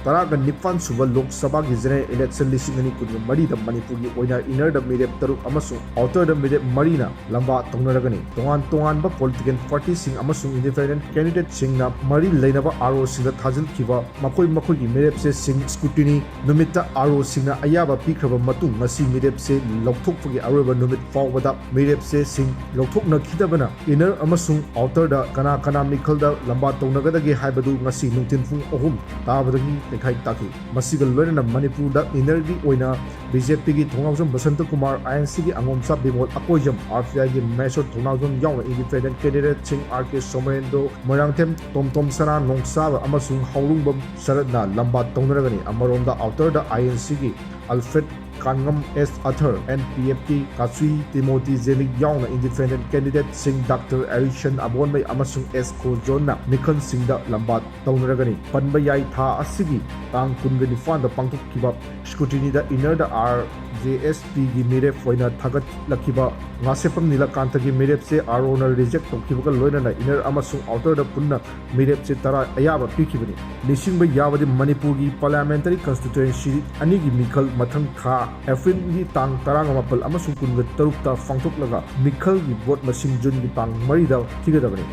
ꯇꯔꯥꯒ ꯅꯤꯄꯥꯟ ꯁꯨꯕ ꯂꯣꯛ ꯁꯚꯥꯒꯤ ꯖꯦꯅꯔꯦꯜ ꯏꯂꯦꯛꯁꯟ 2024ꯗ ꯃꯅꯤꯄꯨꯔꯒꯤ ꯑꯣꯏꯅ ꯏꯅꯔꯗ ꯃꯤꯔꯦꯞ 6 ꯑꯃꯁꯨꯡ ꯑꯥꯎꯇꯔꯗ ꯃꯤꯔꯦꯞ 4ꯅ ꯂꯝꯕꯥ ꯇꯧꯅꯔꯒꯅꯤ꯫ ꯇꯣꯉꯥꯟꯕ ꯄꯣꯂꯤꯇꯤꯀꯦꯜ ꯄꯥꯔꯇꯤꯁꯤꯡ ꯑꯃꯁꯨꯡ ꯏꯟꯗꯤꯄꯦꯟꯗꯦꯟꯠ ꯀꯦꯟꯗꯤꯗꯦꯠꯁꯤꯡꯅ ꯃꯔꯤ ꯂꯩꯅꯕ ꯑꯥꯔꯑꯣꯁꯤꯡꯗ ꯊꯥꯖꯤꯟꯈꯤꯕ ꯃꯈꯣꯏꯒꯤ ꯃꯤꯔꯦꯞꯆꯦꯁꯤꯡ ꯁ꯭ꯀ꯭ꯔꯨꯇꯤꯅꯤ ꯅꯨꯃꯤꯠꯇ ꯑꯥꯔꯑꯣꯁꯤꯡꯅ ꯑꯌꯥꯕ ꯄꯤꯈ꯭ꯔꯕ ꯃꯇꯨꯡ ꯉꯁꯤ ꯃꯤꯔꯦꯞꯆꯦ ꯂꯧꯊꯣꯛꯄꯒꯤ ꯑꯔꯣꯏꯕ ꯅꯨꯃꯤꯠ ꯐꯥꯎꯕꯗ ꯃꯤꯔꯦꯞꯆꯦꯁꯤꯡ ꯂꯧꯊꯣꯛꯅꯈꯤꯗꯕꯅ ꯏꯅꯔ ꯑꯃꯁꯨꯡ ꯑꯥꯎꯇꯔꯗ ꯀꯅꯥ ꯃꯤꯈꯜꯗ ꯂꯝꯕꯥ ꯇꯧꯅꯒꯗꯒꯦ ꯍꯥꯏꯕꯗꯨ ꯉꯁꯤ ꯅꯨꯡꯊꯤꯜ ꯄꯨꯡ 3 ꯇꯥꯕꯗꯒꯤ ꯂꯩꯈꯥꯏ ꯇꯥꯈꯤ꯫ ꯃꯁꯤꯒ ꯂꯣꯏꯅꯅ ꯃꯅꯤꯄꯨꯔꯗ ꯏꯅꯔꯒꯤ ꯑꯣꯏꯅ ꯕꯤꯖꯦꯄꯤꯒꯤ ꯊꯣꯡꯅꯥꯎꯖꯝ ꯕꯁꯟꯇꯀꯨꯃꯥꯔ, ꯑꯥꯏꯑꯦꯟꯁꯤꯒꯤ ꯑꯉꯣꯝꯆꯥ ꯕꯤꯃꯣꯜ ꯑꯀꯣꯏꯖꯝ, ꯑꯥꯔꯄꯤꯑꯥꯏꯒꯤ ꯃꯍꯦꯁꯣꯔ ꯊꯣꯡꯅꯥꯎꯖꯝ ꯌꯥꯎꯅ ꯏꯟꯗꯤꯄꯦꯟꯗꯦꯟꯠ ꯀꯦꯟꯗꯤꯗꯦꯠꯁꯤꯡ ꯑꯥꯔ.ꯀꯦ. ꯁꯣꯃꯔꯦꯟꯗ꯭ꯔꯣ, ꯃꯣꯏꯔꯥꯡꯊꯦꯝ ꯇꯣꯝꯇꯣꯝ ꯁꯅꯥ ꯅꯣꯡꯆꯥꯕ ꯑꯃꯁꯨꯡ ꯍꯧꯔꯨꯡꯕꯝ ꯁꯔꯠꯅ ꯂꯝꯕꯥ ꯇꯧꯅꯔꯒꯅꯤ꯫ ꯑꯃꯔꯣꯝꯗ ꯑꯥꯎꯇꯔꯗ ꯑꯥꯏꯑꯦꯟꯁꯤꯒꯤ ꯑꯜꯐ꯭ꯔꯦꯗ ꯀꯥꯟꯉꯝ, ꯑꯦꯁ. ꯑꯊꯔ, NPFꯀꯤ ꯀꯥꯆꯨꯏ ꯇꯤꯃꯣꯇꯤ ꯖꯦꯂꯤꯛ ꯌꯥꯎꯅ ꯏꯟꯗꯤꯄꯦꯟꯗꯦꯟꯠ ꯀꯦꯟꯗꯤꯗꯦꯠꯁꯤꯡ ꯗꯥꯛꯇꯔ ꯑꯦꯔꯤꯁꯟ ꯑꯕꯣꯟꯃꯩ ꯑꯃꯁꯨꯡ ꯑꯦꯁ. ꯈꯣꯖꯣꯟꯅ ꯃꯤꯈꯜꯁꯤꯡꯗ ꯂꯝꯕꯥ ꯇꯧꯅꯔꯒꯅꯤ꯫ ꯄꯟꯕ ꯌꯥꯏ ꯊꯥ ꯑꯁꯤꯒꯤ ꯇꯥꯡ 29ꯗ ꯄꯥꯡꯊꯣꯛꯈꯤꯕ ꯁ꯭ꯀ꯭ꯔꯨꯇꯤꯅꯤꯗ ꯏꯅꯔꯗ RJSPꯒꯤ ꯃꯤꯔꯦꯞ ꯑꯣꯏꯅ ꯊꯥꯒꯠꯂꯛꯈꯤꯕ ꯉꯥꯁꯦꯞꯄꯝ ꯅꯤꯂꯀꯥꯟꯇꯒꯤ ꯃꯤꯔꯦꯞꯆꯦ ꯑꯥꯔꯑꯣꯅ ꯔꯤꯖꯦꯛ ꯇꯧꯈꯤꯕꯒ ꯂꯣꯏꯅꯅ ꯏꯅꯔ ꯑꯃꯁꯨꯡ ꯑꯥꯎꯇꯔꯗ ꯄꯨꯟꯅ ꯃꯤꯔꯦꯞꯆꯦ 10 ꯑꯌꯥꯕ ꯄꯤꯈꯤꯕꯅꯤ꯫ ꯅꯤꯡꯁꯤꯡꯕ ꯌꯥꯕꯗꯤ ꯃꯅꯤꯄꯨꯔꯒꯤ ꯄꯥꯔꯂꯤꯌꯥꯃꯦꯟꯇꯔꯤ ꯀꯟꯁꯇꯤꯇ꯭ꯌꯨꯑꯦꯟꯁꯤ 2ꯒꯤ ꯃꯤꯈꯜ ꯃꯊꯪ ꯊꯥ ꯑꯦꯄ꯭ꯔꯤꯜꯒꯤ ꯇꯥꯡ 18 ꯑꯃꯁꯨꯡ 23ꯗ ꯄꯥꯡꯊꯣꯛꯂꯒ ꯃꯤꯈꯜꯒꯤ ꯚꯣꯠ ꯃꯁꯤꯡ ꯖꯨꯟꯒꯤ ꯇꯥꯡ 4ꯗ ꯊꯤꯒꯗꯕꯅꯤ꯫